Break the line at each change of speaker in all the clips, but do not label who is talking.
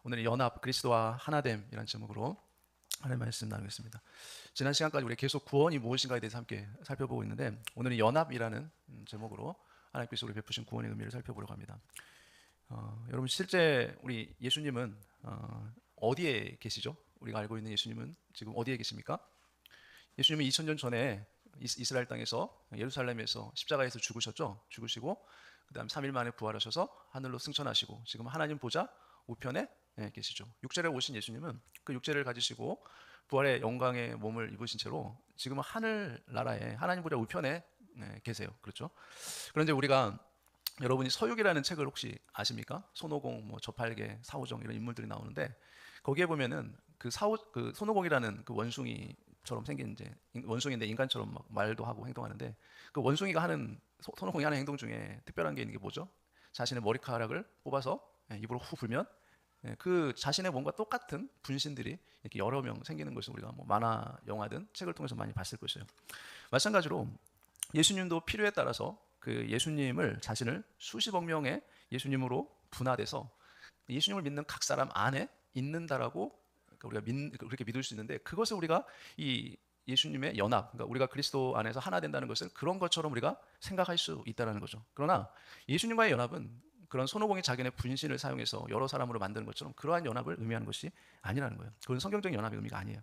오늘은 연합, 그리스도와 하나됨이라는 제목으로 하나님의 말씀 나누겠습니다. 지난 시간까지 우리 계속 구원이 무엇인가에 대해서 함께 살펴보고 있는데, 오늘은 연합이라는 제목으로 하나님께서 우리 베푸신 구원의 의미를 살펴보려고 합니다. 여러분, 실제 우리 예수님은 어디에 계시죠? 우리가 알고 있는 예수님은 지금 어디에 계십니까? 예수님은 2000년 전에 이스라엘 땅에서, 예루살렘에서 십자가에서 죽으셨죠. 죽으시고 그 다음 3일 만에 부활하셔서 하늘로 승천하시고 지금 하나님 보좌 우편에 계시죠. 육체를 오신 예수님은 그 육체를 가지시고 부활의 영광의 몸을 입으신 채로 지금은 하늘나라에 하나님 보좌 우편에 계세요. 그렇죠? 그런데 우리가, 여러분이 서육이라는 책을 혹시 아십니까? 손오공, 뭐 저팔계, 사오정 이런 인물들이 나오는데, 거기에 보면은 그 손오공이라는 그 원숭이처럼 생긴, 이제 원숭이인데 인간처럼 막 말도 하고 행동하는데, 그 원숭이가 하는, 손오공이 하는 행동 중에 특별한 게 있는 게 뭐죠? 자신의 머리카락을 뽑아서 입으로 후 불면 그 자신의 몸과 똑같은 분신들이 이렇게 여러 명 생기는 것을 우리가 뭐 만화, 영화든 책을 통해서 많이 봤을 것이에요. 마찬가지로 예수님도 필요에 따라서 그 예수님을, 자신을 수십억 명의 예수님으로 분화돼서 예수님을 믿는 각 사람 안에 있는다라고, 그러니까 우리가 그렇게 믿을 수 있는데, 그것을 우리가 이 예수님의 연합, 그러니까 우리가 그리스도 안에서 하나 된다는 것을 그런 것처럼 우리가 생각할 수 있다는 거죠. 그러나 예수님과의 연합은 그런 손오공이 자기네 분신을 사용해서 여러 사람으로 만드는 것처럼 그러한 연합을 의미하는 것이 아니라는 거예요. 그건 성경적인 연합의 의미가 아니에요.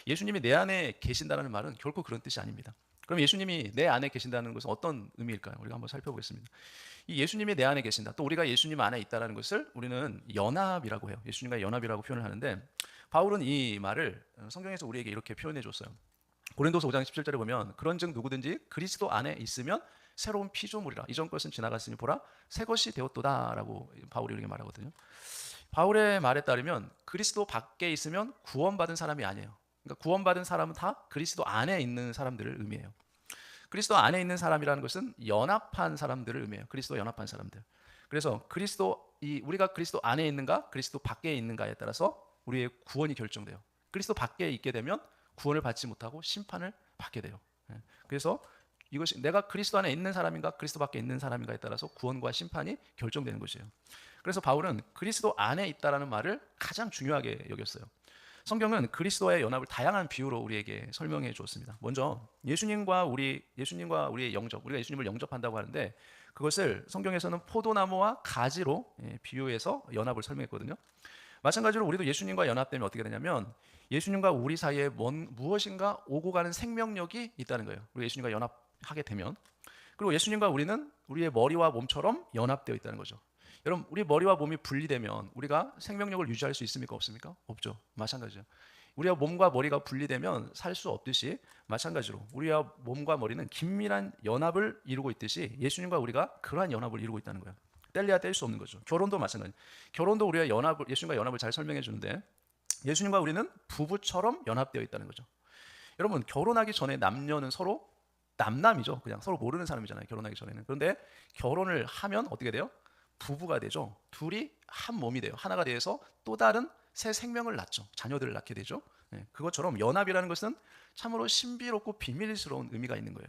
예수님이 내 안에 계신다는 말은 결코 그런 뜻이 아닙니다. 그럼 예수님이 내 안에 계신다는 것은 어떤 의미일까요? 우리가 한번 살펴보겠습니다. 이 예수님이 내 안에 계신다, 또 우리가 예수님 안에 있다는 것을 우리는 연합이라고 해요. 예수님과 연합이라고 표현을 하는데, 바울은 이 말을 성경에서 우리에게 이렇게 표현해 줬어요. 고린도서 5장 17절에 보면, 그런즉 누구든지 그리스도 안에 있으면 새로운 피조물이라, 이전 것은 지나갔으니 보라 새 것이 되었도다라고 바울이 우리에게 말하거든요. 바울의 말에 따르면 그리스도 밖에 있으면 구원받은 사람이 아니에요. 그러니까 구원받은 사람은 다 그리스도 안에 있는 사람들을 의미해요. 그리스도 안에 있는 사람이라는 것은 연합한 사람들을 의미해요. 그리스도 연합한 사람들. 그래서 우리가 그리스도 안에 있는가, 그리스도 밖에 있는가에 따라서 우리의 구원이 결정돼요. 그리스도 밖에 있게 되면 구원을 받지 못하고 심판을 받게 돼요. 그래서 이것이 내가 그리스도 안에 있는 사람인가, 그리스도 밖에 있는 사람인가에 따라서 구원과 심판이 결정되는 것이에요. 그래서 바울은 그리스도 안에 있다라는 말을 가장 중요하게 여겼어요. 성경은 그리스도와의 연합을 다양한 비유로 우리에게 설명해 주었습니다. 먼저 예수님과 우리의 영접, 우리가 예수님을 영접한다고 하는데, 그것을 성경에서는 포도나무와 가지로 비유해서 연합을 설명했거든요. 마찬가지로 우리도 예수님과 연합되면 어떻게 되냐면, 예수님과 우리 사이에 무엇인가 오고 가는 생명력이 있다는 거예요. 우리 예수님과 연합하게 되면. 그리고 예수님과 우리는 우리의 머리와 몸처럼 연합되어 있다는 거죠. 여러분, 우리 머리와 몸이 분리되면 우리가 생명력을 유지할 수 있습니까? 없습니까? 없죠. 마찬가지죠. 우리와 몸과 머리가 분리되면 살 수 없듯이, 마찬가지로 우리와 몸과 머리는 긴밀한 연합을 이루고 있듯이 예수님과 우리가 그러한 연합을 이루고 있다는 거예요. 뗄래야 뗄 수 없는 거죠. 결혼도 마찬가지. 결혼도 우리가 예수님과 연합을 잘 설명해 주는데, 예수님과 우리는 부부처럼 연합되어 있다는 거죠. 여러분, 결혼하기 전에 남녀는 서로 남남이죠. 그냥 서로 모르는 사람이잖아요, 결혼하기 전에는. 그런데 결혼을 하면 어떻게 돼요? 부부가 되죠. 둘이 한 몸이 돼요. 하나가 되어서 또 다른 새 생명을 낳죠. 자녀들을 낳게 되죠. 그것처럼 연합이라는 것은 참으로 신비롭고 비밀스러운 의미가 있는 거예요.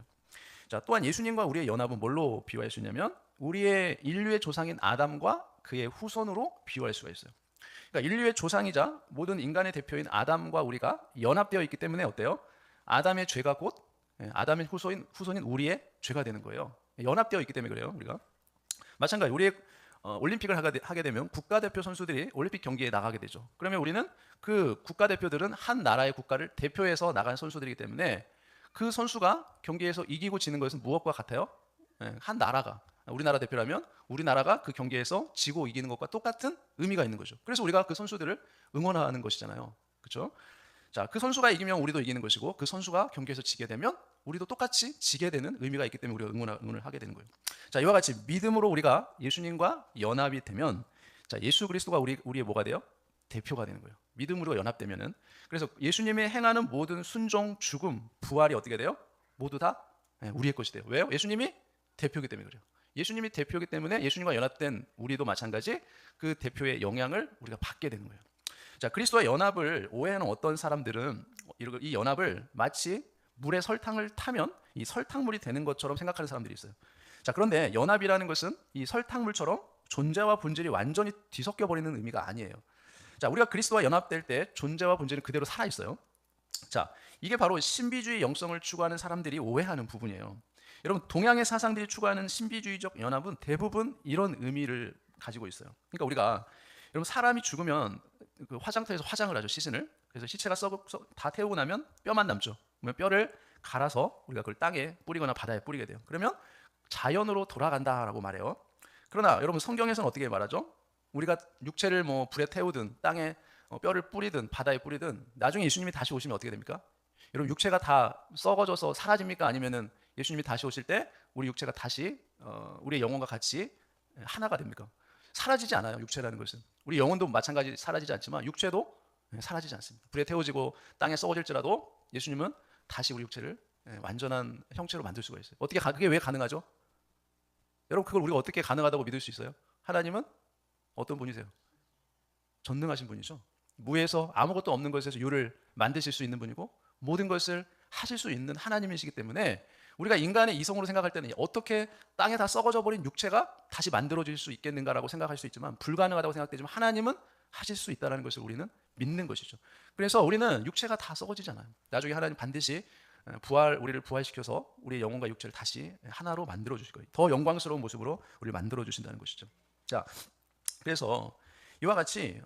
자, 또한 예수님과 우리의 연합은 뭘로 비유할 수 있냐면, 우리의 인류의 조상인 아담과 그의 후손으로 비유할 수가 있어요. 그러니까 인류의 조상이자 모든 인간의 대표인 아담과 우리가 연합되어 있기 때문에 어때요? 아담의 죄가 곧 아담의 후손인 우리의 죄가 되는 거예요. 연합되어 있기 때문에 그래요. 우리가 마찬가지, 우리의 올림픽을 하게 되면 국가대표 선수들이 올림픽 경기에 나가게 되죠. 그러면 우리는 그 국가대표들은 한 나라의 국가를 대표해서 나간 선수들이기 때문에, 그 선수가 경기에서 이기고 지는 것은 무엇과 같아요? 한 나라가, 우리나라 대표라면 우리나라가 그 경기에서 지고 이기는 것과 똑같은 의미가 있는 거죠. 그래서 우리가 그 선수들을 응원하는 것이잖아요. 그렇죠? 자, 그 선수가 이기면 우리도 이기는 것이고, 그 선수가 경기에서 지게 되면 우리도 똑같이 지게 되는 의미가 있기 때문에 우리가 응원을 하게 되는 거예요. 자, 이와 같이 믿음으로 우리가 예수님과 연합이 되면, 자, 예수 그리스도가 우리의 뭐가 돼요? 대표가 되는 거예요. 믿음으로 연합되면은. 그래서 예수님이 행하는 모든 순종, 죽음, 부활이 어떻게 돼요? 모두 다 우리의 것이 돼요. 왜요? 예수님이 대표이기 때문에 그래요. 예수님이 대표이기 때문에 예수님과 연합된 우리도 마찬가지 그 대표의 영향을 우리가 받게 되는 거예요. 자, 그리스도와 연합을 오해하는 어떤 사람들은 이 연합을 마치 물에 설탕을 타면 이 설탕물이 되는 것처럼 생각하는 사람들이 있어요. 자, 그런데 연합이라는 것은 이 설탕물처럼 존재와 본질이 완전히 뒤섞여 버리는 의미가 아니에요. 자, 우리가 그리스도와 연합될 때 존재와 본질은 그대로 살아 있어요. 자, 이게 바로 신비주의 영성을 추구하는 사람들이 오해하는 부분이에요. 여러분, 동양의 사상들이 추구하는 신비주의적 연합은 대부분 이런 의미를 가지고 있어요. 그러니까 우리가 여러분 사람이 죽으면 그 화장터에서 화장을 하죠, 시신을. 그래서 시체가 다 태우고 나면 뼈만 남죠. 그러면 뼈를 갈아서 우리가 그걸 땅에 뿌리거나 바다에 뿌리게 돼요. 그러면 자연으로 돌아간다라고 말해요. 그러나 여러분 성경에서는 어떻게 말하죠? 우리가 육체를 뭐 불에 태우든 땅에 뼈를 뿌리든 바다에 뿌리든 나중에 예수님이 다시 오시면 어떻게 됩니까? 여러분 육체가 다 썩어져서 사라집니까? 아니면은 예수님이 다시 오실 때 우리 육체가 다시 우리의 영혼과 같이 하나가 됩니까? 사라지지 않아요. 육체라는 것은 우리 영혼도 마찬가지 사라지지 않지만 육체도 사라지지 않습니다. 불에 태워지고 땅에 썩어질지라도 예수님은 다시 우리 육체를 완전한 형체로 만들 수가 있어요. 어떻게 그게 왜 가능하죠? 여러분 그걸 우리가 어떻게 가능하다고 믿을 수 있어요? 하나님은 어떤 분이세요? 전능하신 분이죠. 무에서 아무것도 없는 것에서 유를 만드실 수 있는 분이고 모든 것을 하실 수 있는 하나님이시기 때문에 우리가 인간의 이성으로 생각할 때는 어떻게 땅에 다 썩어져 버린 육체가 다시 만들어질 수 있겠는가라고 생각할 수 있지만 불가능하다고 생각되지만 하나님은 하실 수 있다는 것을 우리는 믿는 것이죠. 그래서 우리는 육체가 다 썩어지잖아요. 나중에 하나님 반드시 우리를 부활시켜서 우리의 영혼과 육체를 다시 하나로 만들어 주실 거예요. 더 영광스러운 모습으로 우리를 만들어 주신다는 것이죠. 자, 그래서 이와 같이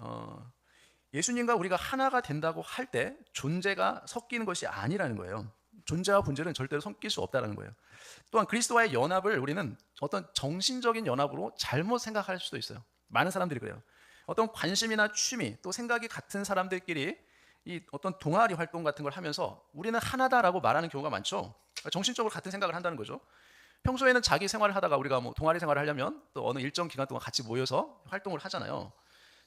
예수님과 우리가 하나가 된다고 할 때 존재가 섞이는 것이 아니라는 거예요. 존재와 본질은 절대로 섞일 수 없다는 거예요. 또한 그리스도와의 연합을 우리는 어떤 정신적인 연합으로 잘못 생각할 수도 있어요. 많은 사람들이 그래요. 어떤 관심이나 취미 또 생각이 같은 사람들끼리 이 어떤 동아리 활동 같은 걸 하면서 우리는 하나다라고 말하는 경우가 많죠. 정신적으로 같은 생각을 한다는 거죠. 평소에는 자기 생활을 하다가 우리가 뭐 동아리 생활을 하려면 또 어느 일정 기간 동안 같이 모여서 활동을 하잖아요.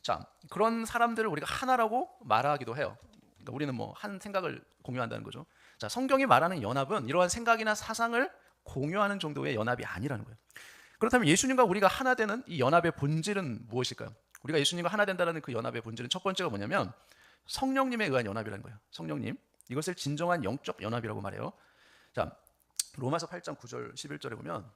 자, 그런 사람들을 우리가 하나라고 말하기도 해요. 그러니까 우리는 뭐 한 생각을 공유한다는 거죠. 자, 성경이 말하는 연합은 이러한 생각이나 사상을 공유하는 정도의 연합이 아니라는 거예요. 그렇다면 예수님과 우리가 하나 되는 이 연합의 본질은 무엇일까요? 우리가 예수님과 하나 된다는 그 연합의 본질은 첫 번째가 뭐냐면 성령님에 의한 연합이라는 거예요. 성령님. 이것을 진정한 영적 연합이라고 말해요. 자, 로마서 8장 9절 11절에 보면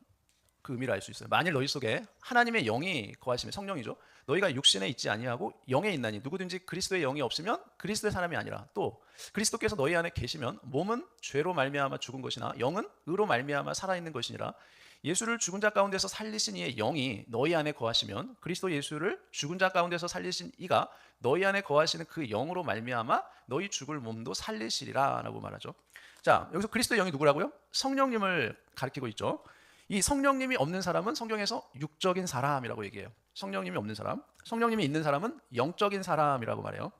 그 의미를 알 수 있어요. 만일 너희 속에 하나님의 영이 거하시면 성령이죠. 너희가 육신에 있지 아니하고 영에 있나니 누구든지 그리스도의 영이 없으면 그리스도의 사람이 아니라 또 그리스도께서 너희 안에 계시면 몸은 죄로 말미암아 죽은 것이나 영은 의로 말미암아 살아있는 것이니라. 예수를 죽은 자 가운데서 살리신 이의 영이 너희 안에 거하시면 그리스도 예수를 죽은 자 가운데서 살리신 이가 너희 안에 거하시는 그 영으로 말미암아 너희 죽을 몸도 살리시리라 라고 말하죠. 자, 여기서 그리스도의 영이 누구라고요? 성령님을 가리키고 있죠. 이 성령님이 없는 사람은 성경에서 육적인 사람이라고 얘기해요. 성령님이 없는 사람, 성령님이 있는 사람은 영적인 사람이라고 말해요.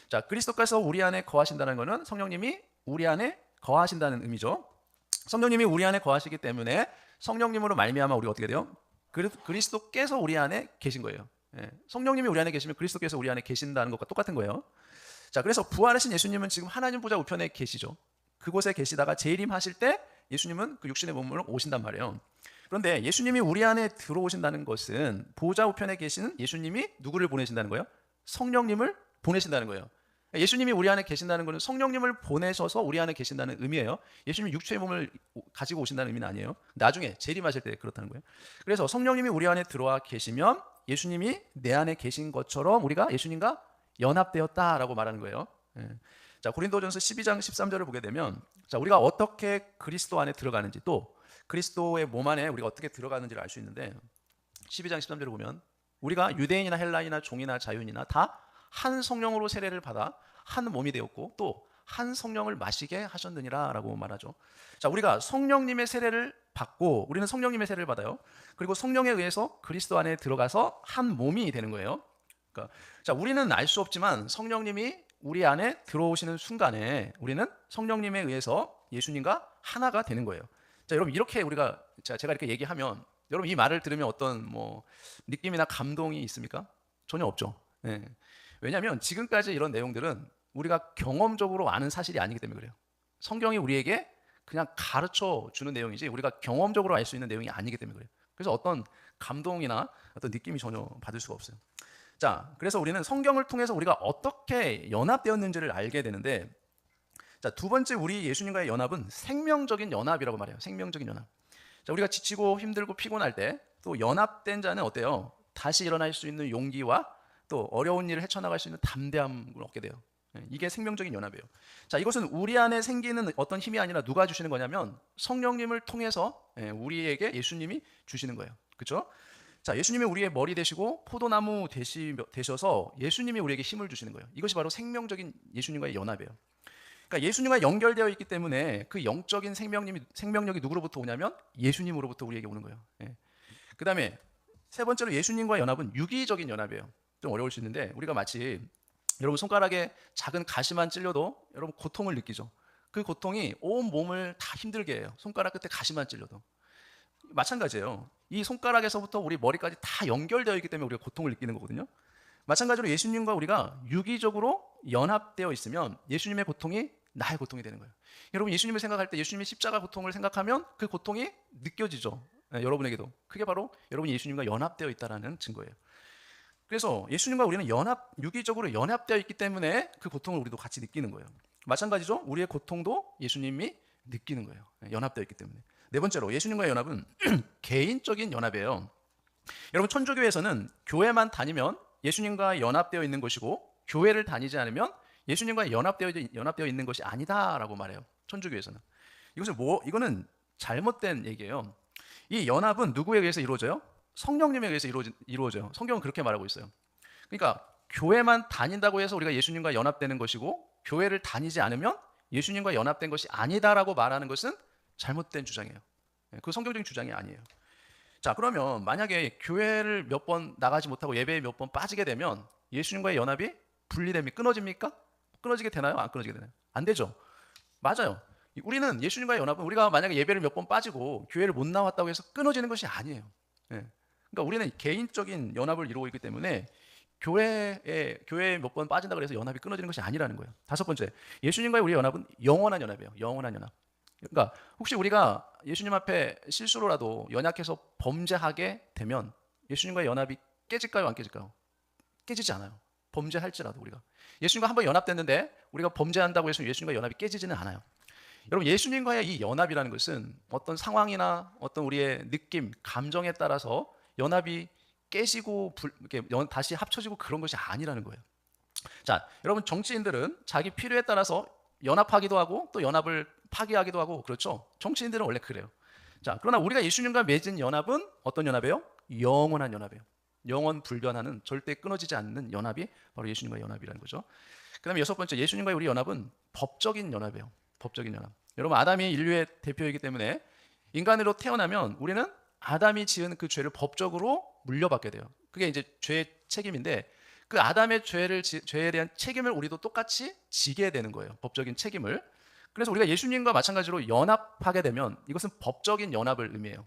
자, 그리스도께서 우리 안에 거하신다는 것은 성령님이 우리 안에 거하신다는 의미죠. 성령님이 우리 안에 거하시기 때문에 성령님으로 말미암아 우리가 어떻게 돼요? 그리스도께서 우리 안에 계신 거예요. 성령님이 우리 안에 계시면 그리스도께서 우리 안에 계신다는 것과 똑같은 거예요. 자, 그래서 부활하신 예수님은 지금 하나님 보좌 우편에 계시죠. 그곳에 계시다가 재림하실 때 예수님은 그 육신의 몸으로 오신단 말이에요. 그런데 예수님이 우리 안에 들어오신다는 것은 보좌 우편에 계시는 예수님이 누구를 보내신다는 거예요? 성령님을 보내신다는 거예요. 예수님이 우리 안에 계신다는 것은 성령님을 보내셔서 우리 안에 계신다는 의미예요. 예수님이 육체의 몸을 가지고 오신다는 의미는 아니에요. 나중에 재림하실 때 그렇다는 거예요. 그래서 성령님이 우리 안에 들어와 계시면 예수님이 내 안에 계신 것처럼 우리가 예수님과 연합되었다라고 말하는 거예요. 자, 고린도전서 12장 13절을 보게 되면 자, 우리가 어떻게 그리스도 안에 들어가는지 또 그리스도의 몸 안에 우리가 어떻게 들어가는지를 알 수 있는데 12장 13절을 보면 우리가 유대인이나 헬라인이나 종이나 자유인이나 다 한 성령으로 세례를 받아 한 몸이 되었고 또 한 성령을 마시게 하셨느니라 라고 말하죠. 자, 우리가 성령님의 세례를 받고 우리는 성령님의 세례를 받아요. 그리고 성령에 의해서 그리스도 안에 들어가서 한 몸이 되는 거예요. 그러니까 자, 우리는 알 수 없지만 성령님이 우리 안에 들어오시는 순간에 우리는 성령님에 의해서 예수님과 하나가 되는 거예요. 자, 여러분 이렇게 우리가 제가 이렇게 얘기하면 여러분 이 말을 들으면 어떤 뭐 느낌이나 감동이 있습니까? 전혀 없죠. 네. 왜냐하면 지금까지 이런 내용들은 우리가 경험적으로 아는 사실이 아니기 때문에 그래요. 성경이 우리에게 그냥 가르쳐 주는 내용이지 우리가 경험적으로 알 수 있는 내용이 아니기 때문에 그래요. 그래서 어떤 감동이나 어떤 느낌이 전혀 받을 수가 없어요. 자, 그래서 우리는 성경을 통해서 우리가 어떻게 연합되었는지를 알게 되는데 자, 두 번째 우리 예수님과의 연합은 생명적인 연합이라고 말해요. 생명적인 연합. 자, 우리가 지치고 힘들고 피곤할 때 또 연합된 자는 어때요? 다시 일어날 수 있는 용기와 또 어려운 일을 헤쳐나갈 수 있는 담대함을 얻게 돼요. 이게 생명적인 연합이에요. 자, 이것은 우리 안에 생기는 어떤 힘이 아니라 누가 주시는 거냐면 성령님을 통해서 우리에게 예수님이 주시는 거예요. 그렇죠? 자, 예수님이 우리의 머리 되시고 포도나무 되셔서 예수님이 우리에게 힘을 주시는 거예요. 이것이 바로 생명적인 예수님과의 연합이에요. 그러니까 예수님과 연결되어 있기 때문에 그 영적인 생명력이 누구로부터 오냐면 예수님으로부터 우리에게 오는 거예요. 그 다음에 세 번째로 예수님과 연합은 유기적인 연합이에요. 좀 어려울 수 있는데 우리가 마치 여러분 손가락에 작은 가시만 찔려도 여러분 고통을 느끼죠. 그 고통이 온 몸을 다 힘들게 해요. 손가락 끝에 가시만 찔려도. 마찬가지예요. 이 손가락에서부터 우리 머리까지 다 연결되어 있기 때문에 우리가 고통을 느끼는 거거든요. 마찬가지로 예수님과 우리가 유기적으로 연합되어 있으면 예수님의 고통이 나의 고통이 되는 거예요. 여러분 예수님을 생각할 때 예수님의 십자가 고통을 생각하면 그 고통이 느껴지죠. 여러분에게도. 그게 바로 여러분이 예수님과 연합되어 있다는 증거예요. 그래서 예수님과 우리는 유기적으로 연합되어 있기 때문에 그 고통을 우리도 같이 느끼는 거예요. 마찬가지죠. 우리의 고통도 예수님이 느끼는 거예요. 연합되어 있기 때문에. 네 번째로 예수님과의 연합은 개인적인 연합이에요. 여러분 천주교에서는 교회만 다니면 예수님과 연합되어 있는 것이고 교회를 다니지 않으면 예수님과 연합되어 있는 것이 아니다라고 말해요. 천주교에서는. 이거는 잘못된 얘기예요. 이 연합은 누구에 의해서 이루어져요? 성령님에 의해서 이루어져요. 성경은 그렇게 말하고 있어요. 그러니까 교회만 다닌다고 해서 우리가 예수님과 연합되는 것이고 교회를 다니지 않으면 예수님과 연합된 것이 아니다라고 말하는 것은 잘못된 주장이에요. 그 성경적인 주장이 아니에요. 자, 그러면 만약에 교회를 몇 번 나가지 못하고 예배에 몇 번 빠지게 되면 예수님과의 연합이 끊어집니까? 끊어지게 되나요? 안 끊어지게 되나요? 안 되죠. 맞아요. 우리는 예수님과의 연합은 우리가 만약에 예배를 몇 번 빠지고 교회를 못 나왔다고 해서 끊어지는 것이 아니에요. 그러니까 우리는 개인적인 연합을 이루고 있기 때문에 교회에 몇 번 빠진다고 해서 연합이 끊어지는 것이 아니라는 거예요. 다섯 번째, 예수님과의 우리의 연합은 영원한 연합이에요. 영원한 연합. 그러니까 혹시 우리가 예수님 앞에 실수로라도 연약해서 범죄하게 되면 예수님과의 연합이 깨질까요? 안 깨질까요? 깨지지 않아요. 범죄할지라도 우리가 예수님과 한번 연합됐는데 우리가 범죄한다고 해서 예수님과 연합이 깨지지는 않아요. 여러분 예수님과의 이 연합이라는 것은 어떤 상황이나 어떤 우리의 느낌, 감정에 따라서 연합이 깨지고 다시 합쳐지고 그런 것이 아니라는 거예요. 자, 여러분 정치인들은 자기 필요에 따라서 연합하기도 하고 또 연합을 파기하기도 하고 그렇죠. 정치인들은 원래 그래요. 자, 그러나 우리가 예수님과 맺은 연합은 어떤 연합이에요? 영원한 연합이에요. 영원 불변하는 절대 끊어지지 않는 연합이 바로 예수님과의 연합이라는 거죠. 그 다음에 여섯 번째, 예수님과의 우리 연합은 법적인 연합이에요. 법적인 연합. 여러분 아담이 인류의 대표이기 때문에 인간으로 태어나면 우리는 아담이 지은 그 죄를 법적으로 물려받게 돼요. 그게 이제 죄의 책임인데 그 아담의 죄에 대한 책임을 우리도 똑같이 지게 되는 거예요. 법적인 책임을. 그래서 우리가 예수님과 마찬가지로 연합하게 되면 이것은 법적인 연합을 의미해요.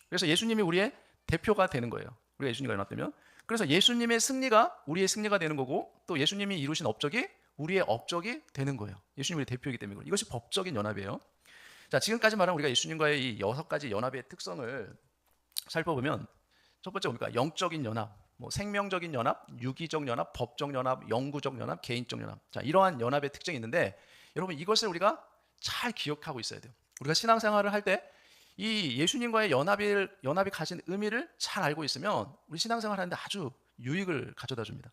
그래서 예수님이 우리의 대표가 되는 거예요. 우리가 예수님과 연합되면. 그래서 예수님의 승리가 우리의 승리가 되는 거고 또 예수님이 이루신 업적이 우리의 업적이 되는 거예요. 예수님이 우리의 대표이기 때문에. 이것이 법적인 연합이에요. 자, 지금까지 말한 우리가 예수님과의 이 6가지 연합의 특성을 살펴보면 첫 번째 뭡니까? 영적인 연합, 생명적인 연합, 유기적 연합, 법적 연합, 영구적 연합, 개인적 연합. 자, 이러한 연합의 특징이 있는데 여러분 이것을 우리가 잘 기억하고 있어야 돼요. 우리가 신앙생활을 할 때 이 예수님과의 연합이 가진 의미를 잘 알고 있으면 우리 신앙생활 하는데 아주 유익을 가져다 줍니다.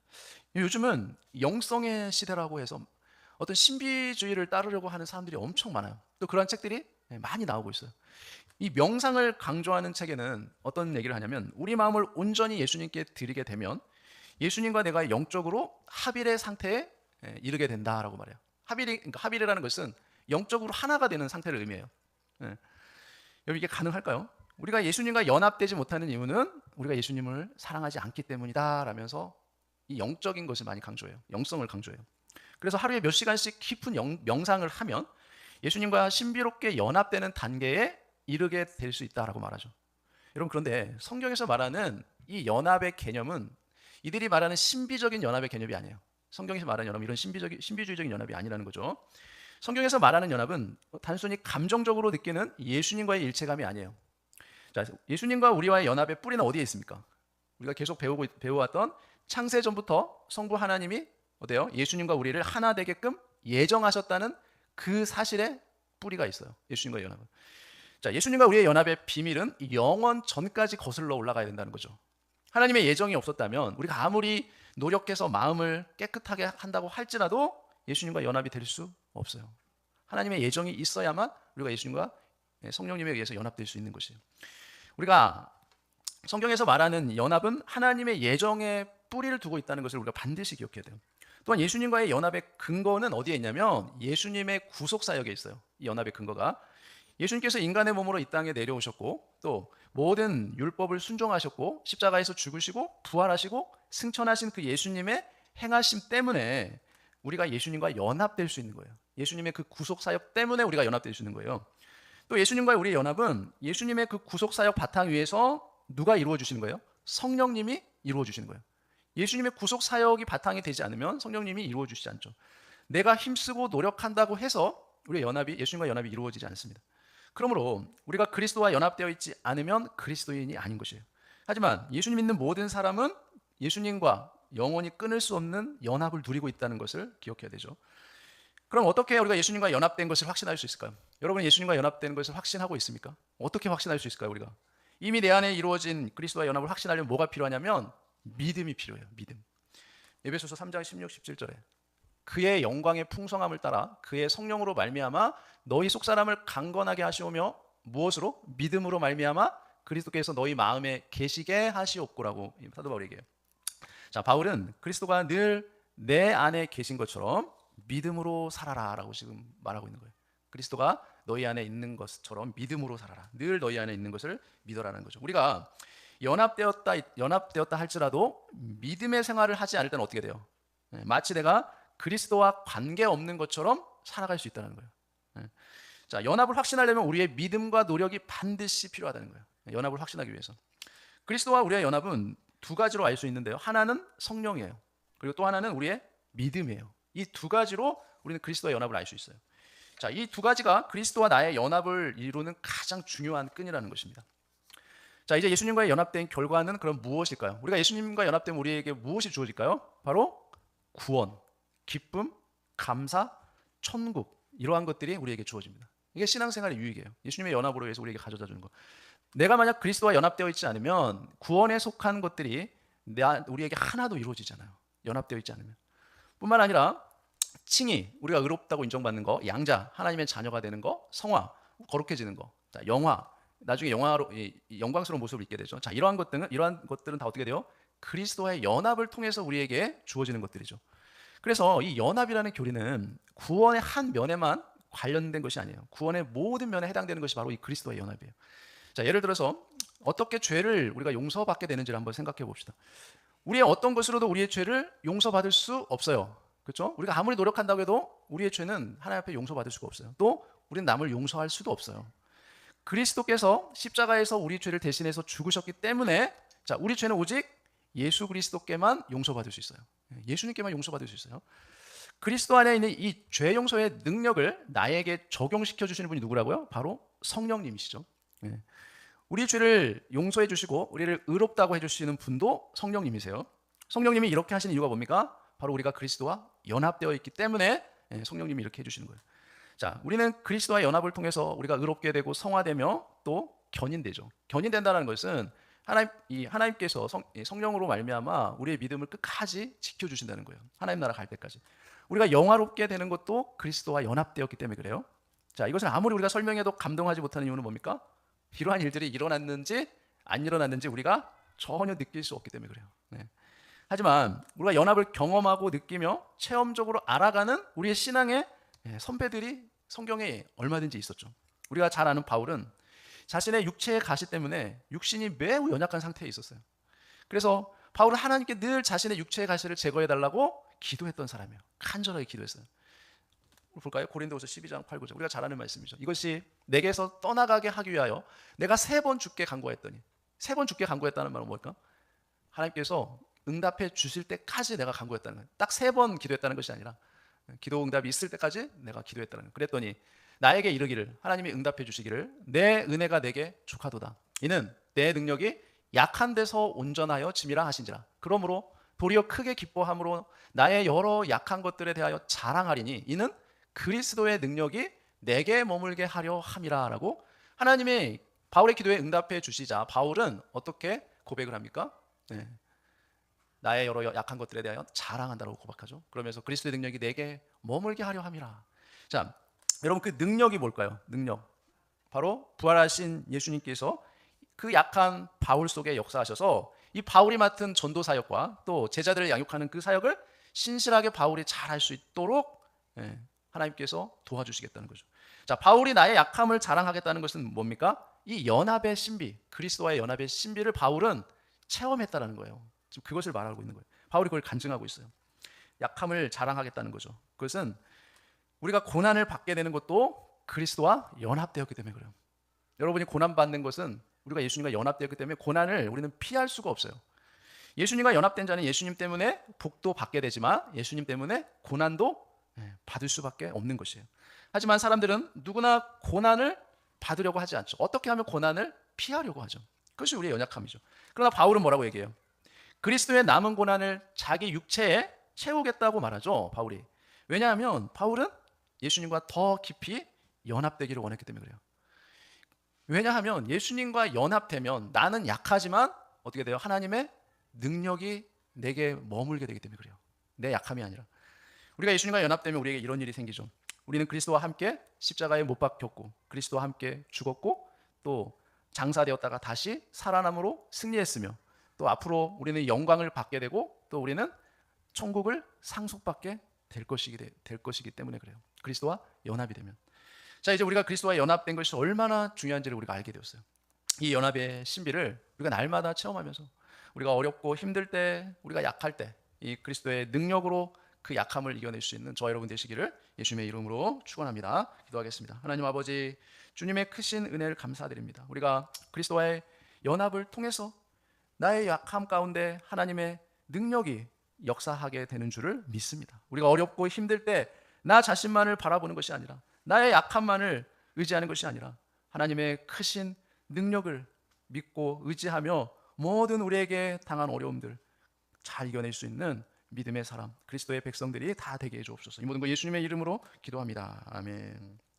요즘은 영성의 시대라고 해서 어떤 신비주의를 따르려고 하는 사람들이 엄청 많아요. 또 그런 책들이 많이 나오고 있어요. 이 명상을 강조하는 책에는 어떤 얘기를 하냐면 우리 마음을 온전히 예수님께 드리게 되면 예수님과 내가 영적으로 합일의 상태에 이르게 된다라고 말해요. 그러니까 합일이라는 것은 영적으로 하나가 되는 상태를 의미해요. 여러분 이게 가능할까요? 우리가 예수님과 연합되지 못하는 이유는 우리가 예수님을 사랑하지 않기 때문이다 라면서 이 영적인 것을 많이 강조해요. 영성을 강조해요. 그래서 하루에 몇 시간씩 깊은 명상을 하면 예수님과 신비롭게 연합되는 단계에 이르게 될 수 있다라고 말하죠. 여러분 그런데 성경에서 말하는 이 연합의 개념은 이들이 말하는 신비적인 연합의 개념이 아니에요. 성경에서 말하는 연합은 이런 신비주의적인 연합이 아니라는 거죠. 성경에서 말하는 연합은 단순히 감정적으로 느끼는 예수님과의 일체감이 아니에요. 자, 예수님과 우리와의 연합의 뿌리는 어디에 있습니까? 우리가 계속 배워왔던 창세전부터 성부 하나님이 어때요? 예수님과 우리를 하나 되게끔 예정하셨다는 그 사실에 뿌리가 있어요. 예수님과의 연합은. 자, 예수님과 우리의 연합의 비밀은 영원 전까지 거슬러 올라가야 된다는 거죠. 하나님의 예정이 없었다면 우리가 아무리 노력해서 마음을 깨끗하게 한다고 할지라도 예수님과 연합이 될 수 없어요. 하나님의 예정이 있어야만 우리가 예수님과 성령님에 의해서 연합될 수 있는 것이에요. 우리가 성경에서 말하는 연합은 하나님의 예정에 뿌리를 두고 있다는 것을 우리가 반드시 기억해야 돼요. 또한 예수님과의 연합의 근거는 어디에 있냐면 예수님의 구속사역에 있어요. 이 연합의 근거가 예수님께서 인간의 몸으로 이 땅에 내려오셨고 또 모든 율법을 순종하셨고 십자가에서 죽으시고 부활하시고 승천하신 그 예수님의 행하심 때문에 우리가 예수님과 연합될 수 있는 거예요. 예수님의 그 구속사역 때문에 우리가 연합될 수 있는 거예요. 또 예수님과의 우리의 연합은 예수님의 그 구속사역 바탕 위에서 누가 이루어 주시는 거예요? 성령님이 이루어 주시는 거예요. 예수님의 구속사역이 바탕이 되지 않으면 성령님이 이루어 주시지 않죠. 내가 힘쓰고 노력한다고 해서 우리의 연합이 예수님과 연합이 이루어지지 않습니다. 그러므로 우리가 그리스도와 연합되어 있지 않으면 그리스도인이 아닌 것이에요. 하지만 예수님 믿는 모든 사람은 예수님과 영원히 끊을 수 없는 연합을 누리고 있다는 것을 기억해야 되죠. 그럼 어떻게 우리가 예수님과 연합된 것을 확신할 수 있을까요? 여러분 예수님과 연합된 것을 확신하고 있습니까? 어떻게 확신할 수 있을까요? 우리가 이미 내 안에 이루어진 그리스도와 연합을 확신하려면 뭐가 필요하냐면 믿음이 필요해요. 믿음. 에베소서 3장 16, 17절에 그의 영광의 풍성함을 따라 그의 성령으로 말미암아 너희 속사람을 강건하게 하시오며 무엇으로? 믿음으로 말미암아 그리스도께서 너희 마음에 계시게 하시옵고라고 사도 바울이 얘기해요. 자, 바울은 그리스도가 늘 내 안에 계신 것처럼 믿음으로 살아라라고 지금 말하고 있는 거예요. 그리스도가 너희 안에 있는 것처럼 믿음으로 살아라. 늘 너희 안에 있는 것을 믿어라는 거죠. 우리가 연합되었다 할지라도 믿음의 생활을 하지 않을 때는 어떻게 돼요? 마치 내가 그리스도와 관계없는 것처럼 살아갈 수 있다는 거예요. 자, 연합을 확신하려면 우리의 믿음과 노력이 반드시 필요하다는 거예요. 연합을 확신하기 위해서. 그리스도와 우리의 연합은 두 가지로 알 수 있는데요. 하나는 성령이에요. 그리고 또 하나는 우리의 믿음이에요. 이 두 가지로 우리는 그리스도와 연합을 알 수 있어요. 자, 이 두 가지가 그리스도와 나의 연합을 이루는 가장 중요한 끈이라는 것입니다. 자, 이제 예수님과의 연합된 결과는 그럼 무엇일까요? 우리가 예수님과 연합되면 우리에게 무엇이 주어질까요? 바로 구원, 기쁨, 감사, 천국, 이러한 것들이 우리에게 주어집니다. 이게 신앙생활의 유익이에요. 예수님의 연합으로 해서 우리에게 가져다 주는 것. 내가 만약 그리스도와 연합되어 있지 않으면 구원에 속한 것들이 우리에게 하나도 이루어지잖아요. 연합되어 있지 않으면. 뿐만 아니라 칭의, 우리가 의롭다고 인정받는 거, 양자, 하나님의 자녀가 되는 거, 성화, 거룩해지는 거, 자, 영화, 나중에 영화로 영광스러운 모습을 입게 되죠. 자, 이러한 것들은 다 어떻게 돼요? 그리스도와의 연합을 통해서 우리에게 주어지는 것들이죠. 그래서 이 연합이라는 교리는 구원의 한 면에만 관련된 것이 아니에요. 구원의 모든 면에 해당되는 것이 바로 이 그리스도와의 연합이에요. 자, 예를 들어서 어떻게 죄를 우리가 용서받게 되는지를 한번 생각해 봅시다. 우리의 어떤 것으로도 우리의 죄를 용서받을 수 없어요. 그렇죠? 우리가 아무리 노력한다고 해도 우리의 죄는 하나님 앞에 용서받을 수가 없어요. 또 우리는 남을 용서할 수도 없어요. 그리스도께서 십자가에서 우리 죄를 대신해서 죽으셨기 때문에 자, 우리 죄는 오직 예수 그리스도께만 용서받을 수 있어요. 예수님께만 용서받을 수 있어요. 그리스도 안에 있는 이 죄 용서의 능력을 나에게 적용시켜 주시는 분이 누구라고요? 바로 성령님이시죠. 우리 죄를 용서해 주시고 우리를 의롭다고 해주시는 분도 성령님이세요. 성령님이 이렇게 하시는 이유가 뭡니까? 바로 우리가 그리스도와 연합되어 있기 때문에 성령님이 이렇게 해주시는 거예요. 자, 우리는 그리스도와 연합을 통해서 우리가 의롭게 되고 성화되며 또 견인되죠. 견인된다는 것은 하나님께서 성령으로 말미암아 우리의 믿음을 끝까지 지켜주신다는 거예요. 하나님 나라 갈 때까지. 우리가 영화롭게 되는 것도 그리스도와 연합되었기 때문에 그래요. 자, 이것을 아무리 우리가 설명해도 감동하지 못하는 이유는 뭡니까? 이러한 일들이 일어났는지 안 일어났는지 우리가 전혀 느낄 수 없기 때문에 그래요. 하지만 우리가 연합을 경험하고 느끼며 체험적으로 알아가는 우리의 신앙의 선배들이 성경에 얼마든지 있었죠. 우리가 잘 아는 바울은 자신의 육체의 가시 때문에 육신이 매우 연약한 상태에 있었어요. 그래서 바울은 하나님께 늘 자신의 육체의 가시를 제거해달라고 기도했던 사람이에요. 간절하게 기도했어요. 볼까요? 고린도후서 12장 8, 9절. 우리가 잘 아는 말씀이죠. 이것이 내게서 떠나가게 하기 위하여 내가 3번 주께 간구했더니 3번 주께 간구했다는 말은 뭘까? 하나님께서 응답해 주실 때까지 내가 간구했다는 거예요. 딱 3번 기도했다는 것이 아니라 기도 응답이 있을 때까지 내가 기도했다는 거예요. 그랬더니 나에게 이르기를 하나님이 응답해 주시기를 내 은혜가 내게 족하도다. 이는 내 능력이 약한 데서 온전하여 짐이라 하신지라. 그러므로 도리어 크게 기뻐함으로 나의 여러 약한 것들에 대하여 자랑하리니 이는 그리스도의 능력이 내게 머물게 하려 함이라 라고 하나님이 바울의 기도에 응답해 주시자 바울은 어떻게 고백을 합니까? 네. 나의 여러 약한 것들에 대하여 자랑한다고 고백하죠. 그러면서 그리스도의 능력이 내게 머물게 하려 함이라. 자, 여러분 그 능력이 뭘까요? 능력. 바로 부활하신 예수님께서 그 약한 바울 속에 역사하셔서 이 바울이 맡은 전도 사역과 또 제자들을 양육하는 그 사역을 신실하게 바울이 잘할 수 있도록 하나님께서 도와주시겠다는 거죠. 자, 바울이 나의 약함을 자랑하겠다는 것은 뭡니까? 이 연합의 신비, 그리스도와의 연합의 신비를 바울은 체험했다는 거예요. 지금 그것을 말하고 있는 거예요. 바울이 그걸 간증하고 있어요. 약함을 자랑하겠다는 거죠. 그것은 우리가 고난을 받게 되는 것도 그리스도와 연합되었기 때문에 그래요. 여러분이 고난 받는 것은 우리가 예수님과 연합되었기 때문에 고난을 우리는 피할 수가 없어요. 예수님과 연합된 자는 예수님 때문에 복도 받게 되지만 예수님 때문에 고난도 받을 수밖에 없는 것이에요. 하지만 사람들은 누구나 고난을 받으려고 하지 않죠. 어떻게 하면 고난을 피하려고 하죠. 그것이 우리의 연약함이죠. 그러나 바울은 뭐라고 얘기해요? 그리스도의 남은 고난을 자기 육체에 채우겠다고 말하죠, 바울이. 왜냐하면 바울은 예수님과 더 깊이 연합되기를 원했기 때문에 그래요. 왜냐하면 예수님과 연합되면 나는 약하지만 어떻게 돼요? 하나님의 능력이 내게 머물게 되기 때문에 그래요. 내 약함이 아니라. 우리가 예수님과 연합되면 우리에게 이런 일이 생기죠. 우리는 그리스도와 함께 십자가에 못 박혔고 그리스도와 함께 죽었고 또 장사되었다가 다시 살아남으로 승리했으며 또 앞으로 우리는 영광을 받게 되고 또 우리는 천국을 상속받게 될 것이기 때문에 그래요. 그리스도와 연합이 되면. 자, 이제 우리가 그리스도와 연합된 것이 얼마나 중요한지를 우리가 알게 되었어요. 이 연합의 신비를 우리가 날마다 체험하면서 우리가 어렵고 힘들 때, 우리가 약할 때 이 그리스도의 능력으로 그 약함을 이겨낼 수 있는 저와 여러분 되시기를 예수님의 이름으로 축원합니다. 기도하겠습니다. 하나님 아버지, 주님의 크신 은혜를 감사드립니다. 우리가 그리스도와의 연합을 통해서 나의 약함 가운데 하나님의 능력이 역사하게 되는 줄을 믿습니다. 우리가 어렵고 힘들 때 나 자신만을 바라보는 것이 아니라 나의 약함만을 의지하는 것이 아니라 하나님의 크신 능력을 믿고 의지하며 모든 우리에게 당한 어려움들 잘 이겨낼 수 있는 믿음의 사람, 그리스도의 백성들이 다 되게 해 주옵소서. 이 모든 거 예수님의 이름으로 기도합니다. 아멘.